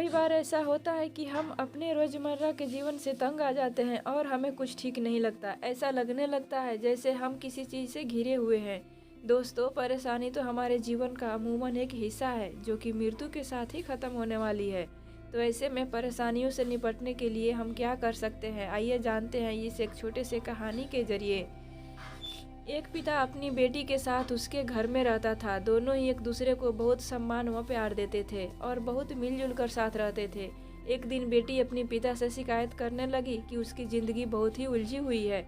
कई बार ऐसा होता है कि हम अपने रोज़मर्रा के जीवन से तंग आ जाते हैं और हमें कुछ ठीक नहीं लगता। ऐसा लगने लगता है जैसे हम किसी चीज़ से घिरे हुए हैं। दोस्तों, परेशानी तो हमारे जीवन का अमूमन एक हिस्सा है जो कि मृत्यु के साथ ही ख़त्म होने वाली है। तो ऐसे में परेशानियों से निपटने के लिए हम क्या कर सकते हैं, आइए जानते हैं इस एक छोटे से कहानी के ज़रिए। एक पिता अपनी बेटी के साथ उसके घर में रहता था। दोनों ही एक दूसरे को बहुत सम्मान व प्यार देते थे और बहुत मिलजुल कर साथ रहते थे। एक दिन बेटी अपने पिता से शिकायत करने लगी कि उसकी ज़िंदगी बहुत ही उलझी हुई है।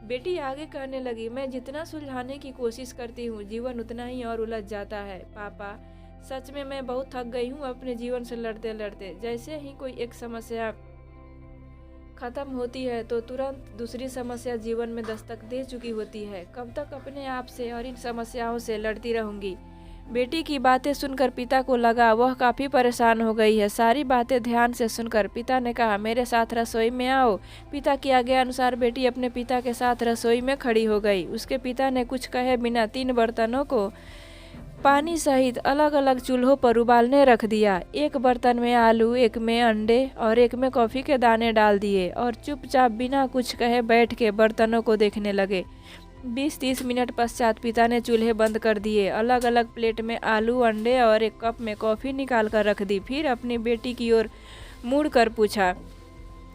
बेटी आगे कहने लगी, मैं जितना सुलझाने की कोशिश करती हूँ जीवन उतना ही और उलझ जाता है। पापा, सच में मैं बहुत थक गई हूँ अपने जीवन से लड़ते लड़ते। जैसे ही कोई एक समस्या खत्म होती है तो तुरंत दूसरी समस्या जीवन में दस्तक दे चुकी होती है। कब तक अपने आप से और इन समस्याओं से लड़ती रहूंगी। बेटी की बातें सुनकर पिता को लगा वह काफ़ी परेशान हो गई है। सारी बातें ध्यान से सुनकर पिता ने कहा, मेरे साथ रसोई में आओ। पिता की आज्ञा अनुसार बेटी अपने पिता के साथ रसोई में खड़ी हो गई। उसके पिता ने कुछ कहे बिना 3 बर्तनों को पानी सहित अलग अलग चूल्हों पर उबालने रख दिया। एक बर्तन में आलू, एक में अंडे और एक में कॉफ़ी के दाने डाल दिए और चुपचाप बिना कुछ कहे बैठ के बर्तनों को देखने लगे। 20-30 मिनट पश्चात पिता ने चूल्हे बंद कर दिए, अलग अलग प्लेट में आलू, अंडे और एक कप में कॉफ़ी निकाल कर रख दी। फिर अपनी बेटी की ओर मुड़ कर पूछा,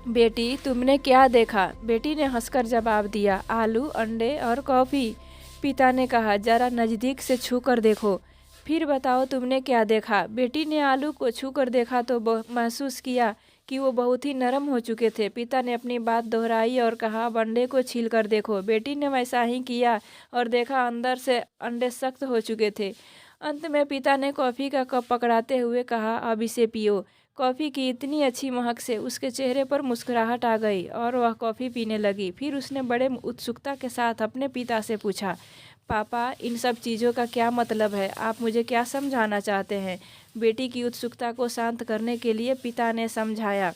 बेटी तुमने क्या देखा? बेटी ने हंसकर जवाब दिया, आलू, अंडे और कॉफ़ी। पिता ने कहा, जरा नज़दीक से छू कर देखो, फिर बताओ तुमने क्या देखा? बेटी ने आलू को छू कर देखा तो महसूस किया कि वो बहुत ही नरम हो चुके थे। पिता ने अपनी बात दोहराई और कहा, अब अंडे को छील कर देखो। बेटी ने वैसा ही किया और देखा अंदर से अंडे सख्त हो चुके थे। अंत में पिता ने कॉफ़ी का कप पकड़ाते हुए कहा, अब इसे पियो। कॉफ़ी की इतनी अच्छी महक से उसके चेहरे पर मुस्कुराहट आ गई और वह कॉफ़ी पीने लगी। फिर उसने बड़े उत्सुकता के साथ अपने पिता से पूछा, पापा इन सब चीज़ों का क्या मतलब है? आप मुझे क्या समझाना चाहते हैं? बेटी की उत्सुकता को शांत करने के लिए पिता ने समझाया,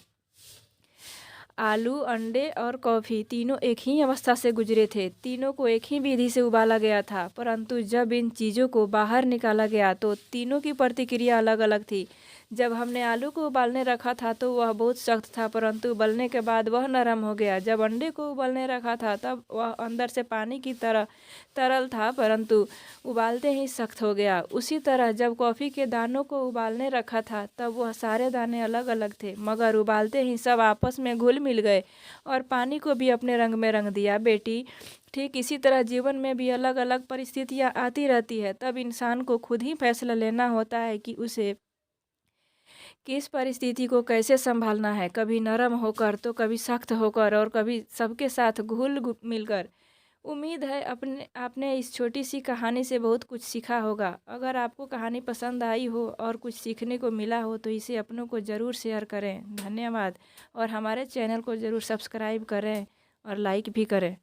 आलू, अंडे और कॉफ़ी तीनों एक ही अवस्था से गुजरे थे। तीनों को एक ही विधि से उबाला गया था, परंतु जब इन चीज़ों को बाहर निकाला गया तो तीनों की प्रतिक्रिया अलग अलग थी। जब हमने आलू को उबालने रखा था तो वह बहुत सख्त था, परंतु उबलने के बाद वह नरम हो गया। जब अंडे को उबालने रखा था तब वह अंदर से पानी की तरह तरल था, परंतु उबालते ही सख्त हो गया। उसी तरह जब कॉफ़ी के दानों को उबालने रखा था तब वह सारे दाने अलग अलग थे, मगर उबालते ही सब आपस में घुल मिल गए और पानी को भी अपने रंग में रंग दिया। बेटी, ठीक इसी तरह जीवन में भी अलग अलग परिस्थितियाँ आती रहती है। तब इंसान को खुद ही फैसला लेना होता है कि उसे किस परिस्थिति को कैसे संभालना है, कभी नरम होकर तो कभी सख्त होकर और कभी सबके साथ घुल मिलकर। उम्मीद है अपने आपने इस छोटी सी कहानी से बहुत कुछ सीखा होगा। अगर आपको कहानी पसंद आई हो और कुछ सीखने को मिला हो तो इसे अपनों को ज़रूर शेयर करें। धन्यवाद। और हमारे चैनल को ज़रूर सब्सक्राइब करें और लाइक भी करें।